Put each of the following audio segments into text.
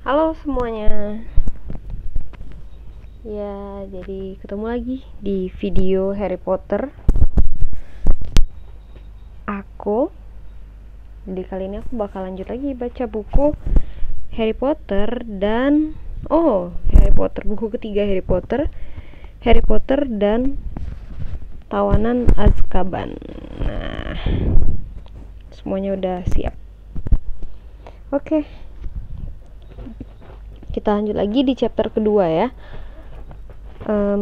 Halo semuanya. Ya, jadi ketemu lagi di video Harry Potter. Jadi kali ini aku bakal lanjut lagi baca buku Harry Potter dan buku ketiga Harry Potter dan Tawanan Azkaban. Nah, semuanya udah siap. Oke. Kita lanjut lagi di chapter kedua ya.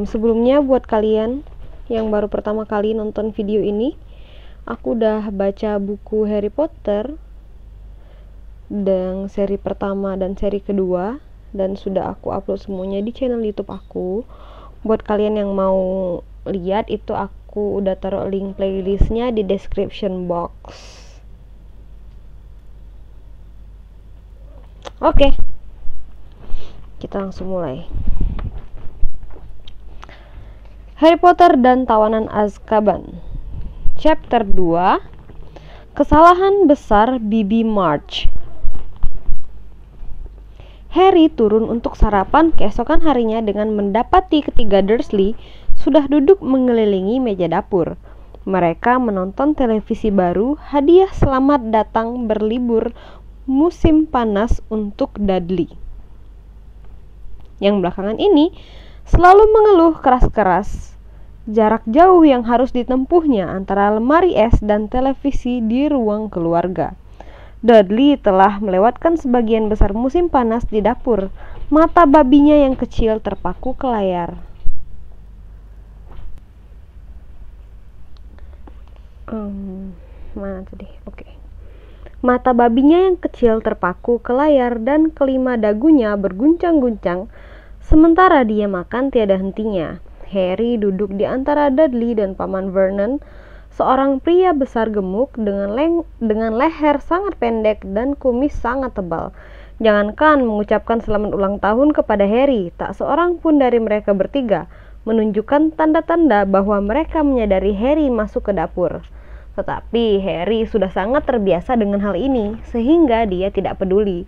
Sebelumnya buat kalian yang baru pertama kali nonton video ini, aku udah baca buku Harry Potter dan seri pertama dan seri kedua, dan sudah aku upload semuanya di channel YouTube aku. Buat kalian yang mau lihat itu, aku udah taruh link playlistnya di description box. Oke. Kita langsung mulai. Harry Potter dan Tawanan Azkaban. Chapter 2. Kesalahan besar Bibi March. Harry turun untuk sarapan keesokan harinya dengan mendapati ketiga Dursley sudah duduk mengelilingi meja dapur. Mereka menonton televisi baru, hadiah selamat datang berlibur musim panas untuk Dudley, yang belakangan ini selalu mengeluh keras-keras jarak jauh yang harus ditempuhnya antara lemari es dan televisi di ruang keluarga. Dudley telah melewatkan sebagian besar musim panas di dapur. Mata babinya yang kecil terpaku ke layar. Mata babinya yang kecil terpaku ke layar dan kelima dagunya berguncang-guncang sementara dia makan tiada hentinya. Harry duduk di antara Dudley dan Paman Vernon, seorang pria besar gemuk dengan leher sangat pendek dan kumis sangat tebal. Jangankan mengucapkan selamat ulang tahun kepada Harry, tak seorang pun dari mereka bertiga menunjukkan tanda-tanda bahwa mereka menyadari Harry masuk ke dapur. Tetapi Harry sudah sangat terbiasa dengan hal ini, sehingga dia tidak peduli.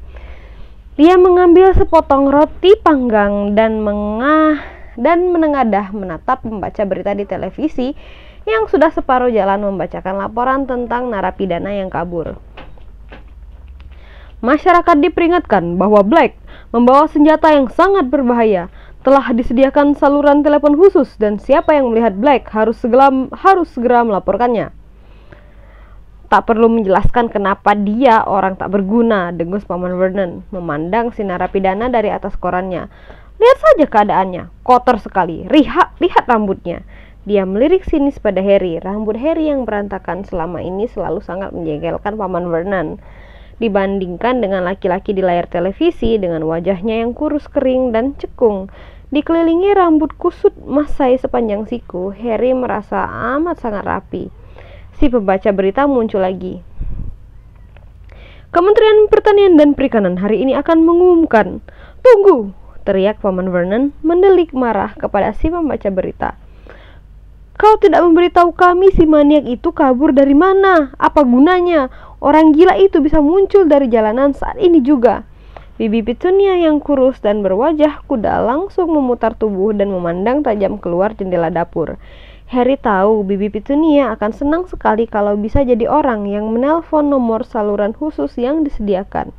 Dia mengambil sepotong roti panggang dan menengadah menatap pembaca berita di televisi yang sudah separuh jalan membacakan laporan tentang narapidana yang kabur. Masyarakat diperingatkan bahwa Black membawa senjata yang sangat berbahaya. Telah disediakan saluran telepon khusus dan siapa yang melihat Black harus segera melaporkannya. Tak perlu menjelaskan kenapa dia orang tak berguna, dengus Paman Vernon memandang si narapidana dari atas korannya. Lihat saja keadaannya, kotor sekali. Lihat rambutnya. Dia melirik sinis pada Harry. Rambut Harry yang berantakan selama ini selalu sangat menjengkelkan Paman Vernon. Dibandingkan dengan laki-laki di layar televisi dengan wajahnya yang kurus kering dan cekung, dikelilingi rambut kusut masai sepanjang siku, Harry merasa amat sangat rapi. Si pembaca berita muncul lagi. Kementerian Pertanian dan Perikanan hari ini akan mengumumkan. Tunggu! Teriak Paman Vernon mendelik marah kepada si pembaca berita. Kau tidak memberitahu kami si maniak itu kabur dari mana? Apa gunanya? Orang gila itu bisa muncul dari jalanan saat ini juga. Bibi Petunia yang kurus dan berwajah kuda langsung memutar tubuh dan memandang tajam keluar jendela dapur. Harry tahu Bibi Petunia akan senang sekali kalau bisa jadi orang yang menelpon nomor saluran khusus yang disediakan.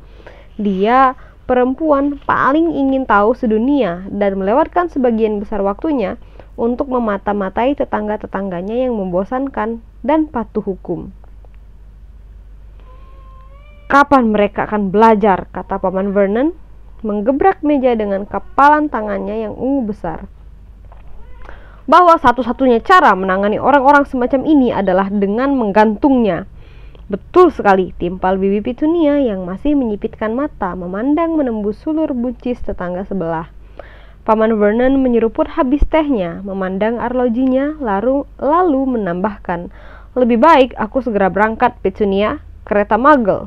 Dia perempuan paling ingin tahu sedunia dan melewatkan sebagian besar waktunya untuk memata-matai tetangga-tetangganya yang membosankan dan patuh hukum. Kapan mereka akan belajar, kata Paman Vernon, menggebrak meja dengan kepalan tangannya yang ungu besar. Bahwa satu-satunya cara menangani orang-orang semacam ini adalah dengan menggantungnya. Betul sekali, timpal Bibi Petunia yang masih menyipitkan mata memandang menembus sulur buncis tetangga sebelah. Paman Vernon menyeruput habis tehnya, memandang arlojinya, lalu menambahkan, lebih baik aku segera berangkat, Petunia. Kereta Muggle.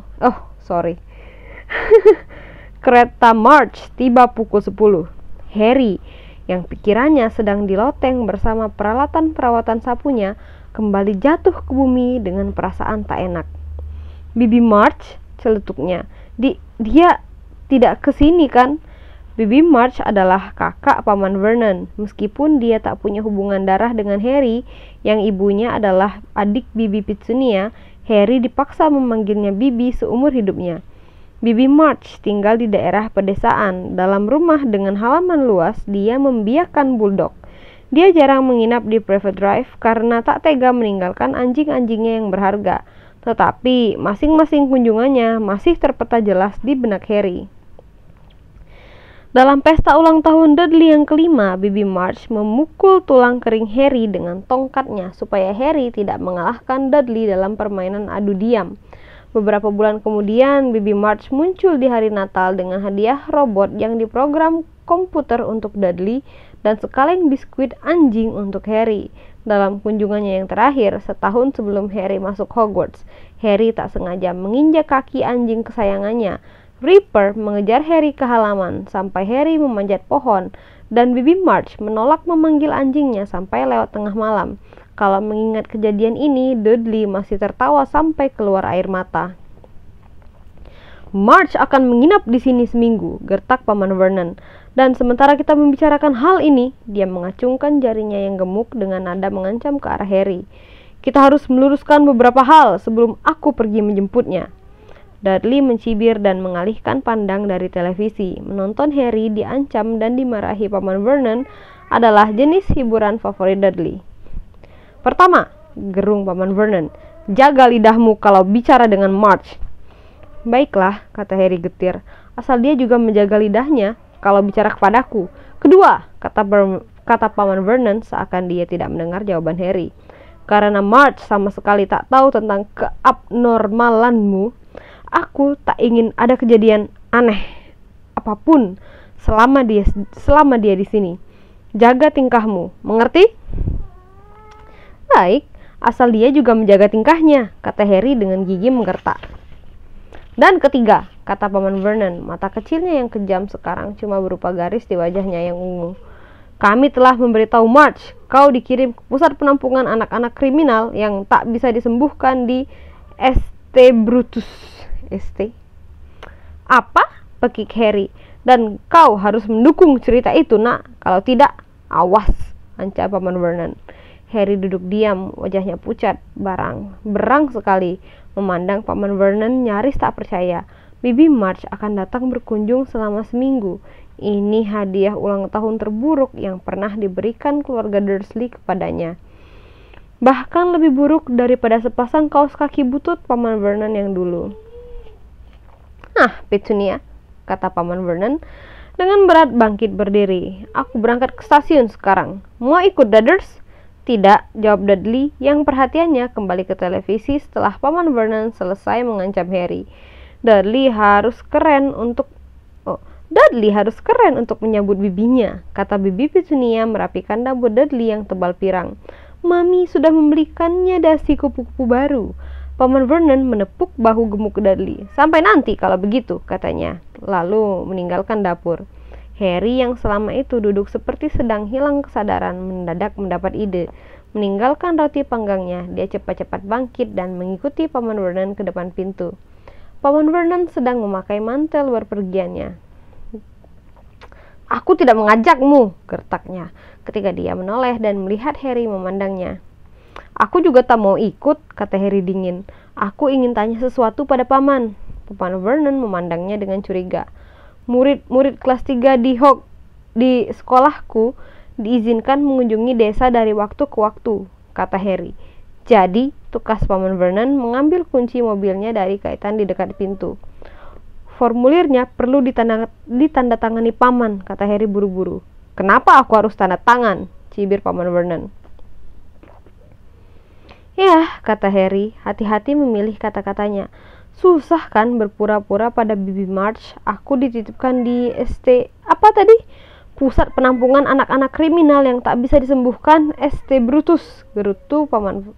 Kereta March tiba pukul 10. Harry, yang pikirannya sedang diloteng bersama peralatan perawatan sapunya, kembali jatuh ke bumi dengan perasaan tak enak. Bibi March, celetuknya. Dia tidak ke sini kan? Bibi March adalah kakak Paman Vernon. Meskipun dia tak punya hubungan darah dengan Harry, yang ibunya adalah adik Bibi Petunia, Harry dipaksa memanggilnya Bibi seumur hidupnya. Bibi March tinggal di daerah pedesaan. Dalam rumah dengan halaman luas, dia membiarkan bulldog. Dia jarang menginap di private drive karena tak tega meninggalkan anjing-anjingnya yang berharga. Tetapi masing-masing kunjungannya masih terpeta jelas di benak Harry. Dalam pesta ulang tahun Dudley yang kelima, Bibi March memukul tulang kering Harry dengan tongkatnya supaya Harry tidak mengalahkan Dudley dalam permainan adu diam. Beberapa bulan kemudian, Bibi March muncul di hari Natal dengan hadiah robot yang diprogram komputer untuk Dudley dan sekaleng biskuit anjing untuk Harry. Dalam kunjungannya yang terakhir, setahun sebelum Harry masuk Hogwarts, Harry tak sengaja menginjak kaki anjing kesayangannya. Ripper mengejar Harry ke halaman sampai Harry memanjat pohon, dan Bibi March menolak memanggil anjingnya sampai lewat tengah malam. Kalau mengingat kejadian ini, Dudley masih tertawa sampai keluar air mata. March akan menginap di sini seminggu, gertak Paman Vernon. Dan sementara kita membicarakan hal ini, dia mengacungkan jarinya yang gemuk dengan nada mengancam ke arah Harry. Kita harus meluruskan beberapa hal sebelum aku pergi menjemputnya. Dudley mencibir dan mengalihkan pandang dari televisi. Menonton Harry diancam dan dimarahi Paman Vernon adalah jenis hiburan favorit Dudley. Pertama, gerung Paman Vernon, jaga lidahmu kalau bicara dengan March. Baiklah, kata Harry getir, asal dia juga menjaga lidahnya kalau bicara kepadaku. Kedua, kata Paman Vernon seakan dia tidak mendengar jawaban Harry. Karena March sama sekali tak tahu tentang keabnormalanmu, aku tak ingin ada kejadian aneh apapun selama dia di sini. Jaga tingkahmu, mengerti? Baik, asal dia juga menjaga tingkahnya, kata Harry dengan gigi menggertak. Dan ketiga, kata Paman Vernon, mata kecilnya yang kejam sekarang cuma berupa garis di wajahnya yang ungu. Kami telah memberitahu March, kau dikirim ke pusat penampungan anak-anak kriminal yang tak bisa disembuhkan di St. Brutus. St. Apa? Pekik Harry. Dan kau harus mendukung cerita itu, nak. Kalau tidak, awas, ancam Paman Vernon. Harry duduk diam, wajahnya pucat, berang sekali, memandang Paman Vernon nyaris tak percaya. Bibi March akan datang berkunjung selama seminggu. Ini hadiah ulang tahun terburuk yang pernah diberikan keluarga Dursley kepadanya. Bahkan lebih buruk daripada sepasang kaos kaki butut Paman Vernon yang dulu. Nah, Petunia, kata Paman Vernon dengan berat bangkit berdiri. Aku berangkat ke stasiun sekarang. Mau ikut, Dudders? Tidak, jawab Dudley yang perhatiannya kembali ke televisi setelah Paman Vernon selesai mengancam Harry. Dudley harus keren untuk menyambut bibinya, kata Bibi Petunia merapikan rambut Dudley yang tebal pirang. Mami sudah membelikannya dasi kupu-kupu baru. Paman Vernon menepuk bahu gemuk Dudley. Sampai nanti kalau begitu, katanya, lalu meninggalkan dapur. Harry yang selama itu duduk seperti sedang hilang kesadaran mendadak mendapat ide. Meninggalkan roti panggangnya, dia cepat-cepat bangkit dan mengikuti Paman Vernon ke depan pintu. Paman Vernon sedang memakai mantel berpergiannya. Aku tidak mengajakmu, gertaknya, ketika dia menoleh dan melihat Harry memandangnya. Aku juga tak mau ikut, kata Harry dingin. Aku ingin tanya sesuatu pada Paman. Paman Vernon memandangnya dengan curiga. Murid-murid kelas 3 di sekolahku diizinkan mengunjungi desa dari waktu ke waktu, kata Harry. Jadi, tukas Paman Vernon mengambil kunci mobilnya dari kaitan di dekat pintu. Formulirnya perlu ditandatangani Paman, kata Harry buru-buru. Kenapa aku harus tanda tangan? Cibir Paman Vernon. Ya, kata Harry, hati-hati memilih kata-katanya. Susah kan berpura-pura pada Bibi March. Aku dititipkan di Pusat penampungan anak-anak kriminal yang tak bisa disembuhkan, St. Brutus, gerutu Paman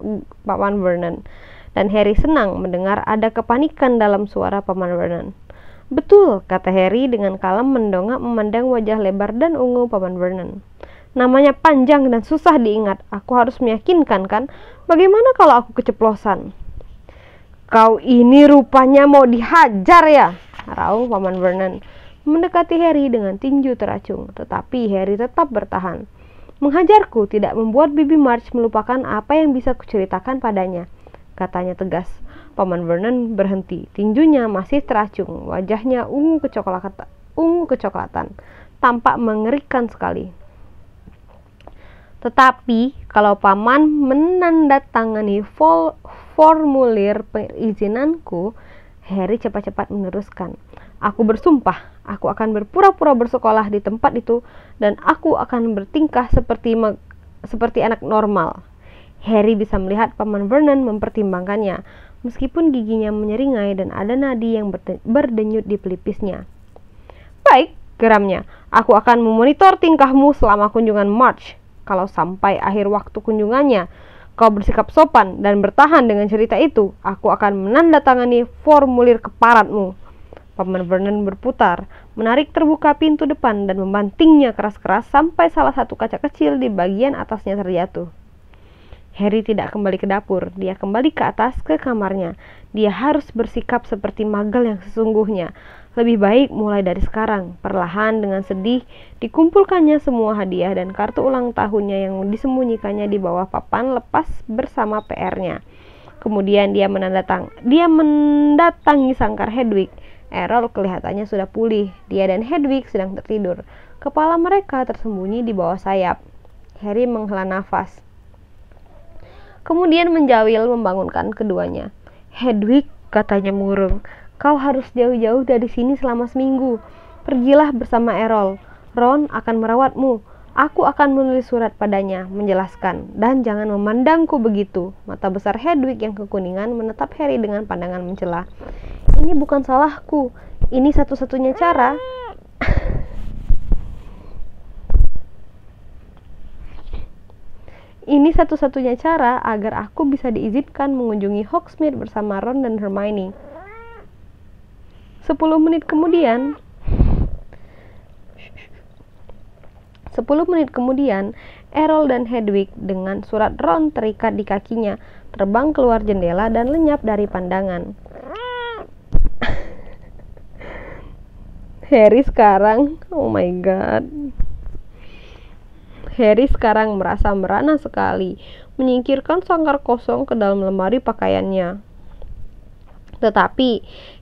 Vernon. Dan Harry senang mendengar ada kepanikan dalam suara Paman Vernon. Betul, kata Harry dengan kalem mendongak memandang wajah lebar dan ungu Paman Vernon. Namanya panjang dan susah diingat. Aku harus meyakinkan kan? Bagaimana kalau aku keceplosan? Kau ini rupanya mau dihajar ya? raung Paman Vernon, mendekati Harry dengan tinju teracung, tetapi Harry tetap bertahan. Menghajarku tidak membuat Bibi March melupakan apa yang bisa kuceritakan padanya, katanya tegas. Paman Vernon berhenti, tinjunya masih teracung, wajahnya ungu kecoklatan, tampak mengerikan sekali. Tetapi kalau Paman menandatangani formulir perizinanku, Harry cepat-cepat meneruskan. Aku bersumpah, aku akan berpura-pura bersekolah di tempat itu dan aku akan bertingkah seperti anak normal. Harry bisa melihat Paman Vernon mempertimbangkannya, meskipun giginya menyeringai dan ada nadi yang berdenyut di pelipisnya. Baik, geramnya, aku akan memonitor tingkahmu selama kunjungan March. Kalau sampai akhir waktu kunjungannya, kau bersikap sopan dan bertahan dengan cerita itu, aku akan menandatangani formulir keparatmu. Paman Vernon berputar, menarik terbuka pintu depan dan membantingnya keras-keras sampai salah satu kaca kecil di bagian atasnya terjatuh. Harry tidak kembali ke dapur, dia kembali ke atas ke kamarnya. Dia harus bersikap seperti Muggle yang sesungguhnya. Lebih baik mulai dari sekarang. Perlahan dengan sedih dikumpulkannya semua hadiah dan kartu ulang tahunnya yang disembunyikannya di bawah papan lepas bersama PR-nya. Kemudian dia mendatangi sangkar Hedwig. Errol kelihatannya sudah pulih. Dia dan Hedwig sedang tertidur. Kepala mereka tersembunyi di bawah sayap. Harry menghela nafas, kemudian menjawil membangunkan keduanya. Hedwig, katanya murung, kau harus jauh-jauh dari sini selama seminggu. Pergilah bersama Errol. Ron akan merawatmu. Aku akan menulis surat padanya, menjelaskan. Dan jangan memandangku begitu. Mata besar Hedwig yang kekuningan menatap Harry dengan pandangan mencela. Ini bukan salahku. Ini satu-satunya cara. Ini satu-satunya cara agar aku bisa diizinkan mengunjungi Hogsmeade bersama Ron dan Hermione. 10 menit kemudian, Errol dan Hedwig dengan surat Ron terikat di kakinya terbang keluar jendela dan lenyap dari pandangan. Harry sekarang merasa merana sekali, menyingkirkan sangkar kosong ke dalam lemari pakaiannya. Tetapi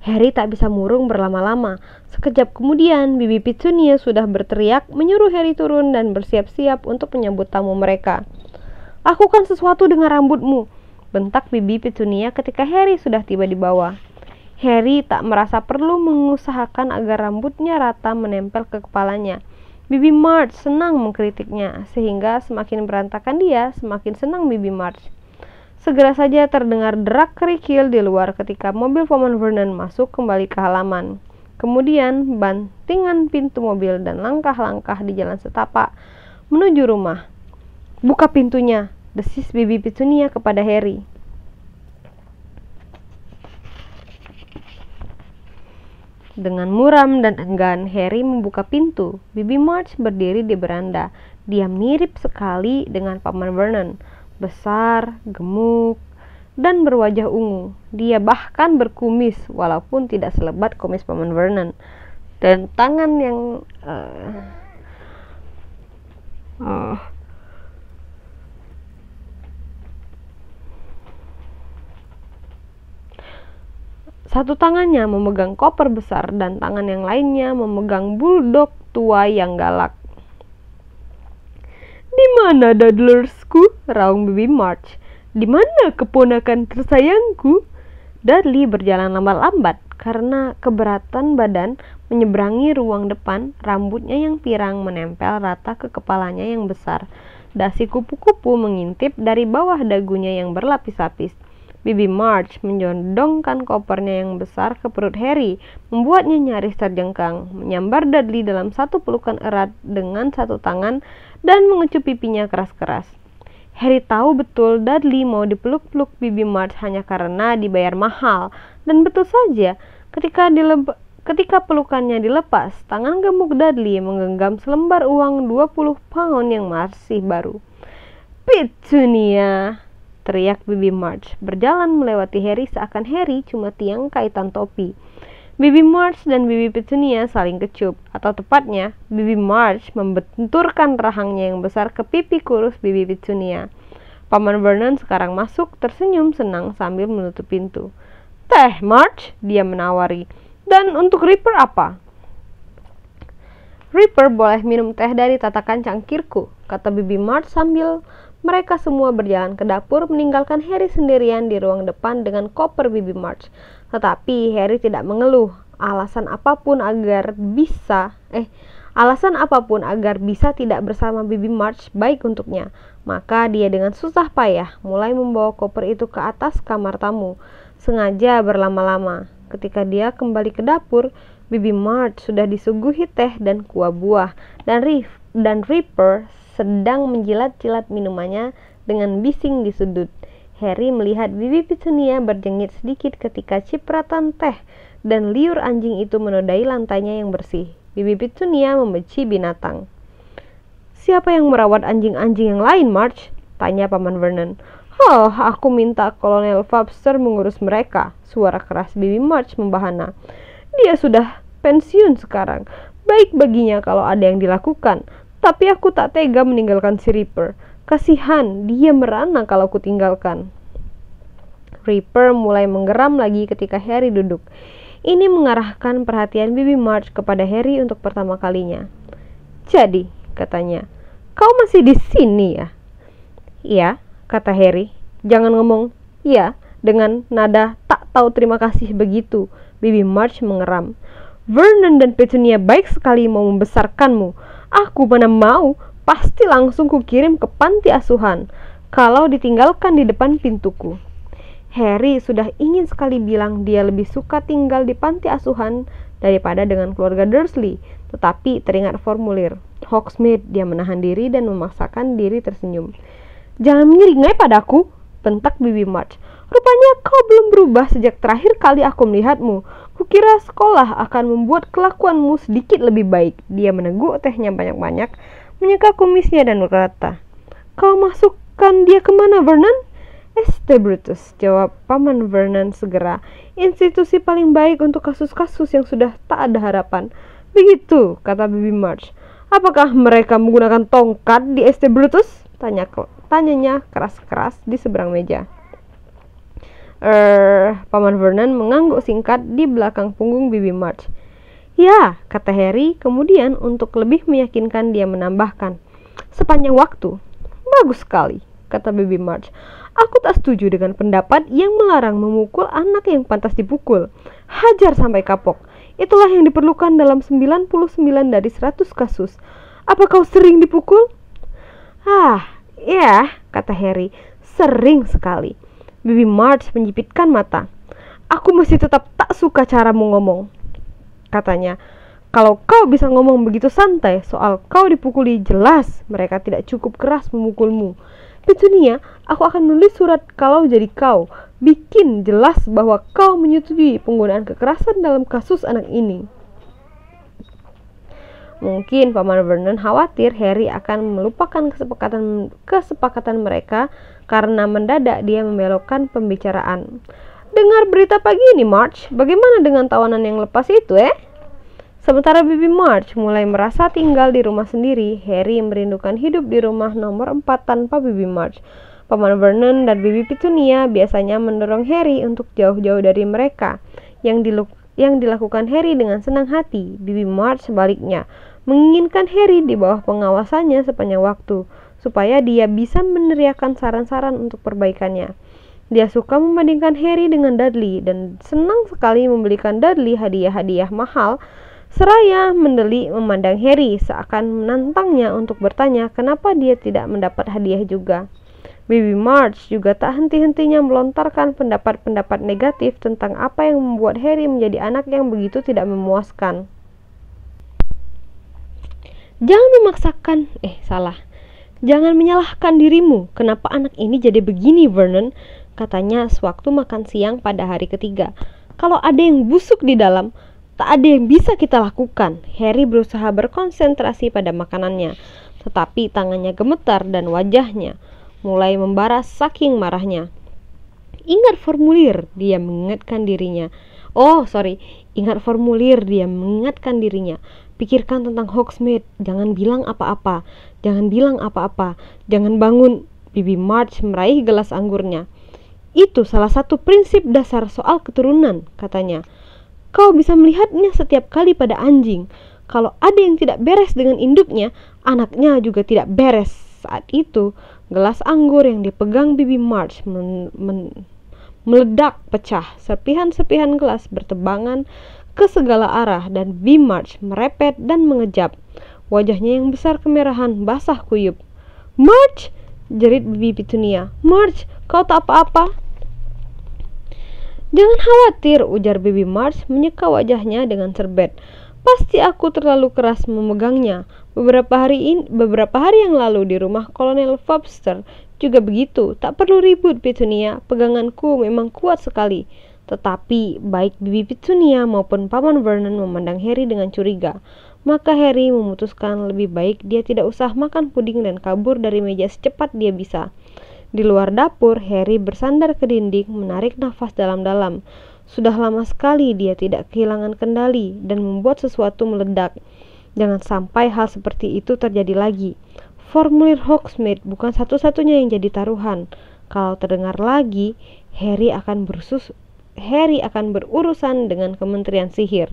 Harry tak bisa murung berlama-lama. Sekejap kemudian, Bibi Petunia sudah berteriak menyuruh Harry turun dan bersiap-siap untuk menyambut tamu mereka. Lakukan sesuatu dengan rambutmu, bentak Bibi Petunia ketika Harry sudah tiba di bawah. Harry tak merasa perlu mengusahakan agar rambutnya rata menempel ke kepalanya. Bibi March senang mengkritiknya, sehingga semakin berantakan dia, semakin senang Bibi March. Segera saja terdengar derak kerikil di luar ketika mobil Paman Vernon masuk kembali ke halaman. Kemudian bantingan pintu mobil dan langkah-langkah di jalan setapak menuju rumah. Buka pintunya, desis Bibi Petunia kepada Harry. Dengan muram dan enggan, Harry membuka pintu. Bibi March berdiri di beranda. Dia mirip sekali dengan Paman Vernon. Besar, gemuk, dan berwajah ungu. Dia bahkan berkumis, walaupun tidak selebat kumis Paman Vernon. Dan tangan yang satu tangannya memegang koper besar dan tangan yang lainnya memegang bulldog tua yang galak. Di mana Dudlersku? Raung Bibi March. Di mana keponakan tersayangku? Dudley berjalan lambat-lambat karena keberatan badan menyeberangi ruang depan. Rambutnya yang pirang menempel rata ke kepalanya yang besar. Dasi kupu-kupu mengintip dari bawah dagunya yang berlapis-lapis. Bibi March menjondongkan kopernya yang besar ke perut Harry, membuatnya nyaris terjengkang, menyambar Dudley dalam satu pelukan erat dengan satu tangan dan mengecup pipinya keras-keras. Harry tahu betul Dudley mau dipeluk-peluk Bibi March hanya karena dibayar mahal, dan betul saja ketika pelukannya dilepas, tangan gemuk Dudley menggenggam selembar uang 20 pound yang masih baru. Petunia! Teriak Bibi March, berjalan melewati Harry seakan Harry cuma tiang kaitan topi. Bibi March dan Bibi Petunia saling kecup, atau tepatnya, Bibi March membenturkan rahangnya yang besar ke pipi kurus Bibi Petunia. Paman Vernon sekarang masuk tersenyum senang sambil menutup pintu. "Teh, March," dia menawari. "Dan untuk Ripper apa?" "Ripper boleh minum teh dari tatakan cangkirku," kata Bibi March sambil mereka semua berjalan ke dapur meninggalkan Harry sendirian di ruang depan dengan koper Bibi March. Tetapi Harry tidak mengeluh. Alasan apapun agar bisa tidak bersama Bibi March baik untuknya. Maka dia dengan susah payah mulai membawa koper itu ke atas kamar tamu, sengaja berlama-lama. Ketika dia kembali ke dapur, Bibi March sudah disuguhi teh dan kuah buah, dan Ripper sedang menjilat-jilat minumannya dengan bising di sudut. Harry melihat Bibi Petunia berjengit sedikit ketika cipratan teh dan liur anjing itu menodai lantainya yang bersih. Bibi Petunia membenci binatang. "Siapa yang merawat anjing-anjing yang lain, March?" tanya Paman Vernon. "Oh, aku minta Kolonel Webster mengurus mereka," suara keras Bibi March membahana. "Dia sudah pensiun sekarang. Baik baginya kalau ada yang dilakukan. Tapi aku tak tega meninggalkan si Ripper. Kasihan, dia merana kalau kutinggalkan." Ripper mulai menggeram lagi ketika Harry duduk. Ini mengarahkan perhatian Bibi March kepada Harry untuk pertama kalinya. "Jadi," katanya, "kau masih di sini ya?" "Iya," kata Harry. "Jangan ngomong ya dengan nada tak tahu terima kasih begitu." Bibi March mengeram. "Vernon dan Petunia baik sekali mau membesarkanmu. Aku mana mau, pasti langsung kukirim ke panti asuhan kalau ditinggalkan di depan pintuku." Harry sudah ingin sekali bilang dia lebih suka tinggal di panti asuhan daripada dengan keluarga Dursley, tetapi teringat formulir Hogsmeade. Dia menahan diri dan memaksakan diri tersenyum. "Jangan menyeringai padaku," bentak Bibi March. "Rupanya kau belum berubah sejak terakhir kali aku melihatmu. Kukira sekolah akan membuat kelakuanmu sedikit lebih baik." Dia meneguk tehnya banyak-banyak, menyeka kumisnya dan berkata, "Kau masukkan dia kemana, Vernon?" "St. Brutus," jawab Paman Vernon segera. "Institusi paling baik untuk kasus-kasus yang sudah tak ada harapan." "Begitu," kata Bibi March. "Apakah mereka menggunakan tongkat di St. Brutus?" tanyanya keras-keras di seberang meja. Paman Vernon mengangguk singkat di belakang punggung Bibi March. "Ya," kata Harry, kemudian untuk lebih meyakinkan dia menambahkan, "sepanjang waktu." "Bagus sekali," kata Bibi March. "Aku tak setuju dengan pendapat yang melarang memukul anak yang pantas dipukul. Hajar sampai kapok. Itulah yang diperlukan dalam 99 dari 100 kasus. Apa kau sering dipukul?" Ya," kata Harry, "sering sekali." Bibi March menjepitkan mata. "Aku masih tetap tak suka caramu ngomong," katanya. "Kalau kau bisa ngomong begitu santai soal kau dipukuli, jelas mereka tidak cukup keras memukulmu. Petunia, aku akan nulis surat kalau jadi kau. Bikin jelas bahwa kau menyetujui penggunaan kekerasan dalam kasus anak ini." Mungkin Paman Vernon khawatir Harry akan melupakan kesepakatan mereka karena mendadak dia membelokkan pembicaraan. "Dengar berita pagi ini, March. Bagaimana dengan tawanan yang lepas itu, Sementara Bibi March mulai merasa tinggal di rumah sendiri, Harry merindukan hidup di rumah nomor 4 tanpa Bibi March. Paman Vernon dan Bibi Petunia biasanya mendorong Harry untuk jauh-jauh dari mereka. Yang dilakukan Harry dengan senang hati. Bibi March sebaliknya menginginkan Harry di bawah pengawasannya sepanjang waktu, supaya dia bisa meneriakkan saran-saran untuk perbaikannya. Dia suka membandingkan Harry dengan Dudley dan senang sekali membelikan Dudley hadiah-hadiah mahal, seraya mendelik memandang Harry seakan menantangnya untuk bertanya kenapa dia tidak mendapat hadiah juga. Bibi March juga tak henti-hentinya melontarkan pendapat-pendapat negatif tentang apa yang membuat Harry menjadi anak yang begitu tidak memuaskan. Jangan menyalahkan dirimu. Kenapa anak ini jadi begini, Vernon?" katanya sewaktu makan siang pada hari ketiga. "Kalau ada yang busuk di dalam, tak ada yang bisa kita lakukan." Harry berusaha berkonsentrasi pada makanannya, tetapi tangannya gemetar dan wajahnya mulai membara saking marahnya. "Ingat formulir," dia mengingatkan dirinya. Ingat formulir, dia mengingatkan dirinya. Pikirkan tentang Hogsmeade, jangan bilang apa-apa, jangan bilang apa-apa, jangan bangun. Bibi March meraih gelas anggurnya. Itu salah satu prinsip dasar soal keturunan, katanya. Kau bisa melihatnya setiap kali pada anjing. Kalau ada yang tidak beres dengan induknya, anaknya juga tidak beres. Saat itu, gelas anggur yang dipegang Bibi March meledak pecah. Serpihan-serpihan gelas bertebangan ke segala arah dan Bibi March merepet dan mengejap. Wajahnya yang besar kemerahan, basah kuyup. March! Jerit Bibi Petunia. March, kau tak apa-apa? Jangan khawatir, ujar Bibi March menyeka wajahnya dengan serbet. Pasti aku terlalu keras memegangnya. Beberapa hari yang lalu di rumah Kolonel Webster juga begitu. Tak perlu ribut, Petunia. Peganganku memang kuat sekali. Tetapi baik Bibi Petunia maupun Paman Vernon memandang Harry dengan curiga. Maka Harry memutuskan lebih baik dia tidak usah makan puding dan kabur dari meja secepat dia bisa. Di luar dapur, Harry bersandar ke dinding, menarik nafas dalam-dalam. Sudah lama sekali dia tidak kehilangan kendali dan membuat sesuatu meledak. Jangan sampai hal seperti itu terjadi lagi. Formulir Hogsmeade bukan satu-satunya yang jadi taruhan. Kalau terdengar lagi, Harry akan berurusan dengan Kementerian Sihir.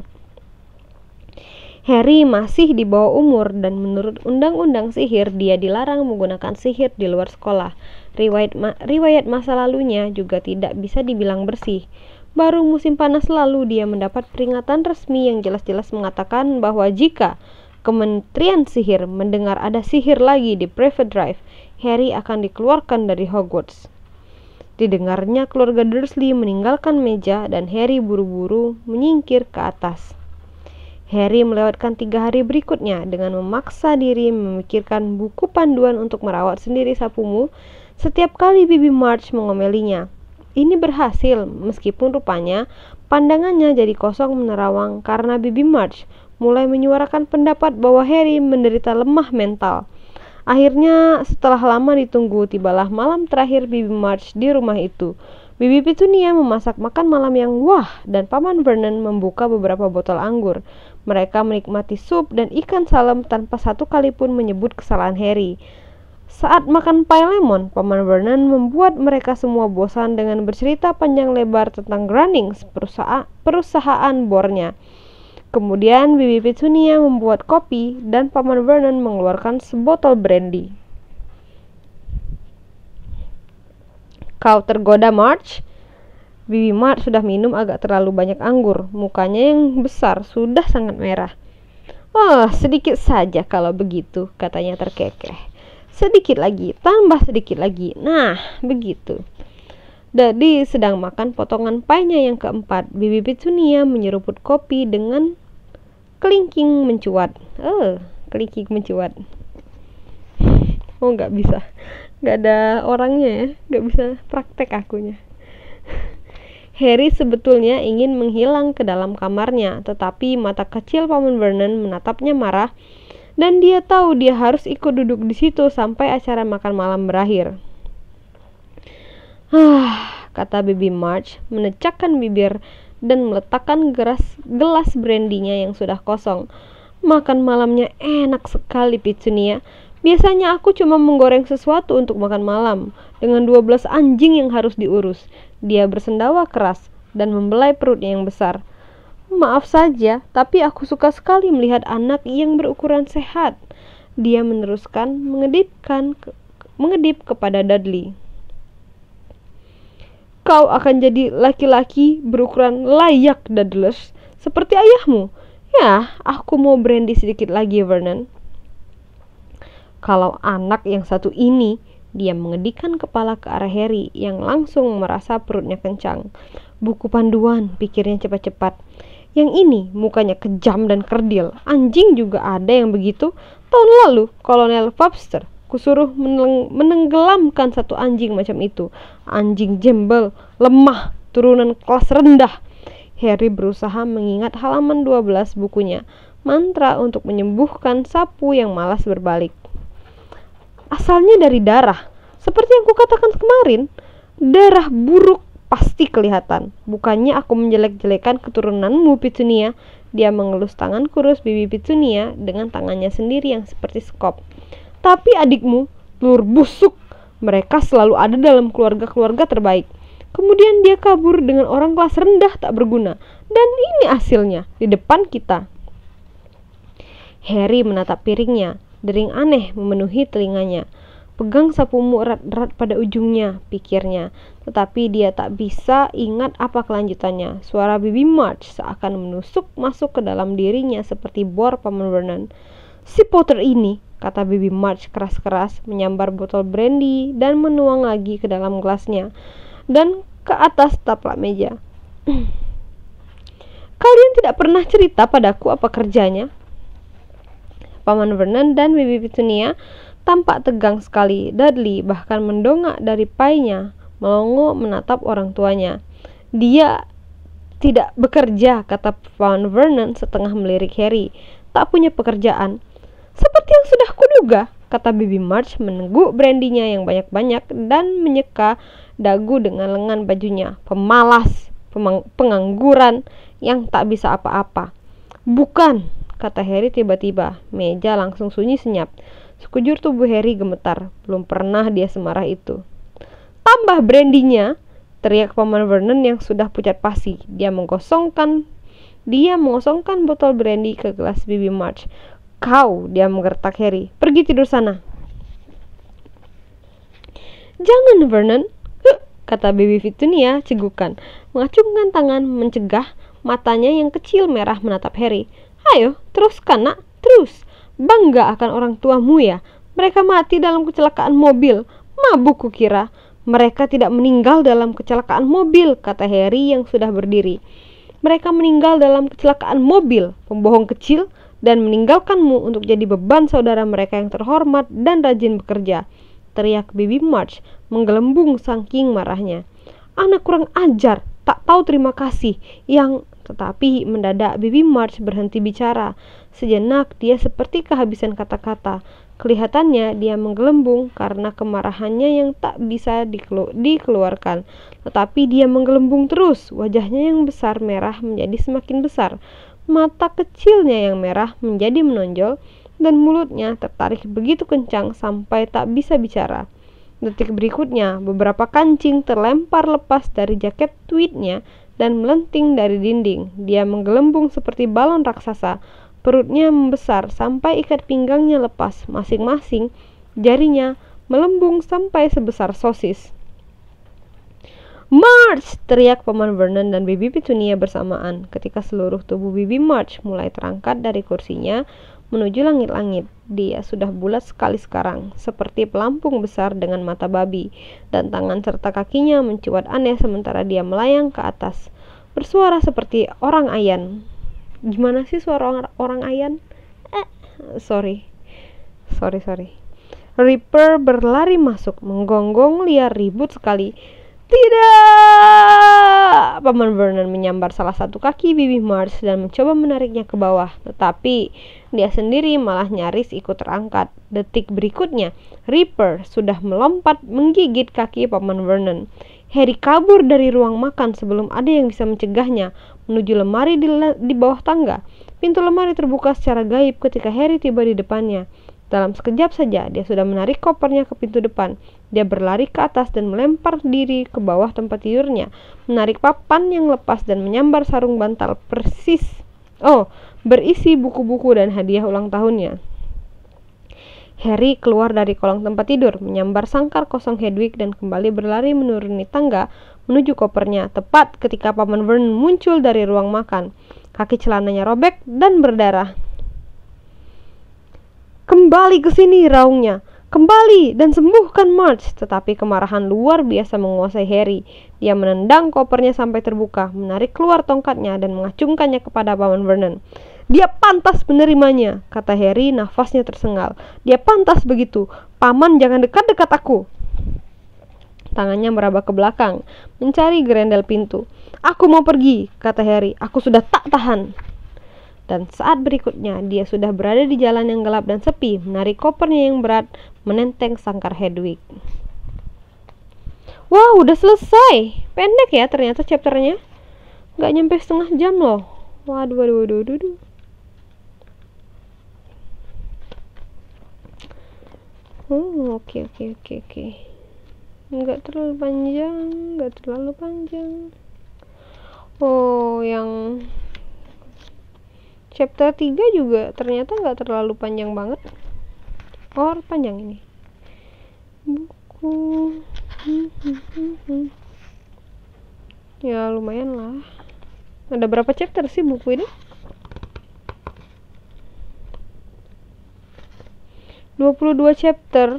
Harry masih di bawah umur dan menurut undang-undang sihir dia dilarang menggunakan sihir di luar sekolah. Riwayat masa lalunya juga tidak bisa dibilang bersih. Baru musim panas lalu dia mendapat peringatan resmi yang jelas-jelas mengatakan bahwa jika Kementerian Sihir mendengar ada sihir lagi di Private Drive, Harry akan dikeluarkan dari Hogwarts. Didengarnya keluarga Dursley meninggalkan meja dan Harry buru-buru menyingkir ke atas. Harry melewatkan 3 hari berikutnya dengan memaksa diri memikirkan buku panduan untuk merawat sendiri sapumu setiap kali Bibi March mengomelinya. Ini berhasil, meskipun rupanya pandangannya jadi kosong menerawang karena Bibi March mulai menyuarakan pendapat bahwa Harry menderita lemah mental. Akhirnya, setelah lama ditunggu, tibalah malam terakhir Bibi March di rumah itu. Bibi Petunia memasak makan malam yang wah dan Paman Vernon membuka beberapa botol anggur. Mereka menikmati sup dan ikan salem tanpa satu kali pun menyebut kesalahan Harry. Saat makan pie lemon, Paman Vernon membuat mereka semua bosan dengan bercerita panjang lebar tentang Grunnings, perusahaan bornya. Kemudian Bibi Petunia membuat kopi dan Paman Vernon mengeluarkan sebotol brandy. Kau tergoda, March? Bibi March sudah minum agak terlalu banyak anggur. Mukanya yang besar sudah sangat merah. Oh, sedikit saja kalau begitu, katanya terkekeh. Sedikit lagi, tambah sedikit lagi. Nah, begitu. Daddy sedang makan potongan pie-nya yang keempat. Bibi Petunia menyeruput kopi dengan kelingking mencuat. Kelingking mencuat. Oh, nggak bisa. Nggak ada orangnya ya. Nggak bisa praktek akunya. Harry sebetulnya ingin menghilang ke dalam kamarnya, tetapi mata kecil Paman Vernon menatapnya marah, dan dia tahu dia harus ikut duduk di situ sampai acara makan malam berakhir. Kata Bibi March, menecakkan bibir dan meletakkan gelas brandinya yang sudah kosong. Makan malamnya enak sekali, Petunia. Biasanya aku cuma menggoreng sesuatu untuk makan malam, dengan 12 anjing yang harus diurus. Dia bersendawa keras dan membelai perutnya yang besar. Maaf saja, tapi aku suka sekali melihat anak yang berukuran sehat. Dia meneruskan mengedip kepada Dudley. Kau akan jadi laki-laki berukuran layak, Dudley, seperti ayahmu. Ya, aku mau brandy sedikit lagi, Vernon. Kalau anak yang satu ini, dia mengedikkan kepala ke arah Harry yang langsung merasa perutnya kencang. Buku panduan, pikirnya cepat-cepat. Yang ini mukanya kejam dan kerdil. Anjing juga ada yang begitu. Tahun lalu, Kolonel Webster kusuruh menenggelamkan satu anjing macam itu. Anjing jembel, lemah, turunan kelas rendah. Harry berusaha mengingat halaman 12 bukunya. Mantra untuk menyembuhkan sapu yang malas berbalik. Asalnya dari darah. Seperti yang kukatakan kemarin, darah buruk pasti kelihatan. Bukannya aku menjelek-jelekan keturunanmu, Petunia. Dia mengelus tangan kurus bibi Petunia dengan tangannya sendiri yang seperti sekop. Tapi adikmu, telur busuk. Mereka selalu ada dalam keluarga-keluarga terbaik. Kemudian dia kabur dengan orang kelas rendah tak berguna. Dan ini hasilnya, di depan kita. Harry menatap piringnya. Dering aneh memenuhi telinganya. Pegang sapumu erat-erat pada ujungnya, pikirnya. Tetapi dia tak bisa ingat apa kelanjutannya. Suara Bibi March seakan menusuk masuk ke dalam dirinya seperti bor Paman Vernon. Si Potter ini, kata Bibi March keras-keras, menyambar botol brandy dan menuang lagi ke dalam gelasnya dan ke atas taplak meja. Kalian tidak pernah cerita padaku apa kerjanya? Paman Vernon dan Bibi Petunia tampak tegang sekali. Dudley bahkan mendongak dari painya, melongo menatap orang tuanya. Dia tidak bekerja, kata Paman Vernon setengah melirik Harry. Tak punya pekerjaan. Seperti yang sudah kuduga, kata Bibi March meneguk brandinya yang banyak-banyak dan menyeka dagu dengan lengan bajunya. Pemalas, pengangguran yang tak bisa apa-apa. Bukan, kata Harry tiba-tiba. Meja langsung sunyi senyap. Sekujur tubuh Harry gemetar. Belum pernah dia semarah itu. Tambah brandinya, teriak Paman Vernon yang sudah pucat pasi. Dia mengosongkan botol brandy ke gelas Bibi March. Kau, dia menggertak Harry. Pergi tidur sana. Jangan, Vernon, kata Bibi Petunia cegukan, mengacungkan tangan mencegah. Matanya yang kecil merah menatap Harry. Ayo, teruskan nak, terus. Bangga akan orang tuamu ya. Mereka mati dalam kecelakaan mobil. Mabuk kukira. Mereka tidak meninggal dalam kecelakaan mobil, kata Harry yang sudah berdiri. Mereka meninggal dalam kecelakaan mobil, pembohong kecil, dan meninggalkanmu untuk jadi beban saudara mereka yang terhormat dan rajin bekerja, teriak Bibi March menggelembung saking marahnya. Anak kurang ajar, tak tahu terima kasih, tetapi mendadak Bibi March berhenti bicara. Sejenak dia seperti kehabisan kata-kata. Kelihatannya dia menggelembung karena kemarahannya yang tak bisa dikeluarkan. Tetapi dia menggelembung terus. Wajahnya yang besar merah menjadi semakin besar. Mata kecilnya yang merah menjadi menonjol dan mulutnya tertarik begitu kencang sampai tak bisa bicara. Detik berikutnya, beberapa kancing terlempar lepas dari jaket tweednya dan melenting dari dinding. Dia menggelembung seperti balon raksasa. Perutnya membesar sampai ikat pinggangnya lepas. Masing-masing jarinya melembung sampai sebesar sosis. March! Teriak Paman Vernon dan Bibi Petunia bersamaan ketika seluruh tubuh Bibi March mulai terangkat dari kursinya menuju langit-langit. Dia sudah bulat sekali sekarang, seperti pelampung besar dengan mata babi, dan tangan serta kakinya mencuat aneh sementara dia melayang ke atas, bersuara seperti orang ayan. Gimana sih suara orang ayan? Sorry. Ripper berlari masuk, menggonggong liar ribut sekali. Tidak! Paman Vernon menyambar salah satu kaki Bibi March dan mencoba menariknya ke bawah, tetapi dia sendiri malah nyaris ikut terangkat. Detik berikutnya, Ripper sudah melompat menggigit kaki Paman Vernon. Harry kabur dari ruang makan sebelum ada yang bisa mencegahnya, menuju lemari di bawah tangga. Pintu lemari terbuka secara gaib ketika Harry tiba di depannya. Dalam sekejap saja, dia sudah menarik kopernya ke pintu depan. Dia berlari ke atas dan melempar diri ke bawah tempat tidurnya, menarik papan yang lepas dan menyambar sarung bantal berisi buku-buku dan hadiah ulang tahunnya. Harry keluar dari kolong tempat tidur, menyambar sangkar kosong Hedwig dan kembali berlari menuruni tangga menuju kopernya, tepat ketika Paman Vernon muncul dari ruang makan. Kaki celananya robek dan berdarah. Kembali ke sini, raungnya. Kembali dan sembuhkan March. Tetapi kemarahan luar biasa menguasai Harry. Dia menendang kopernya sampai terbuka, menarik keluar tongkatnya dan mengacungkannya kepada Paman Vernon. Dia pantas menerimanya, kata Harry, nafasnya tersengal. Dia pantas begitu. Paman, jangan dekat-dekat aku. Tangannya meraba ke belakang, mencari gerendel pintu. Aku mau pergi, kata Harry. Aku sudah tak tahan. Dan saat berikutnya, dia sudah berada di jalan yang gelap dan sepi, menarik kopernya yang berat, menenteng sangkar Hedwig. Wow, udah selesai. Pendek ya ternyata chapternya. Nggak nyampe setengah jam loh. Waduh, waduh, waduh, waduh, waduh. Oke. Nggak terlalu panjang. Oh, yang chapter 3 juga ternyata nggak terlalu panjang banget. Oh, panjang ini. Buku. Ya, lumayan lah. Ada berapa chapter sih buku ini? 22 chapter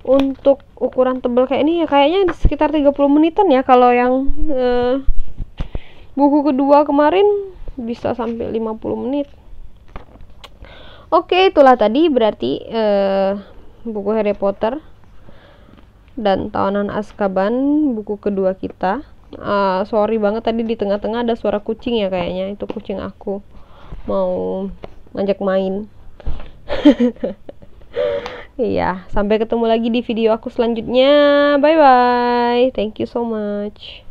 untuk ukuran tebal kayak ini ya, kayaknya sekitar 30 menitan ya. Kalau yang buku kedua kemarin bisa sampai 50 menit. Oke, itulah tadi berarti buku Harry Potter dan Tawanan Azkaban, buku kedua kita. Sorry banget tadi di tengah-tengah ada suara kucing ya, kayaknya itu kucing aku mau ngajak main. Iya, sampai ketemu lagi di video aku selanjutnya. Bye bye. Thank you so much.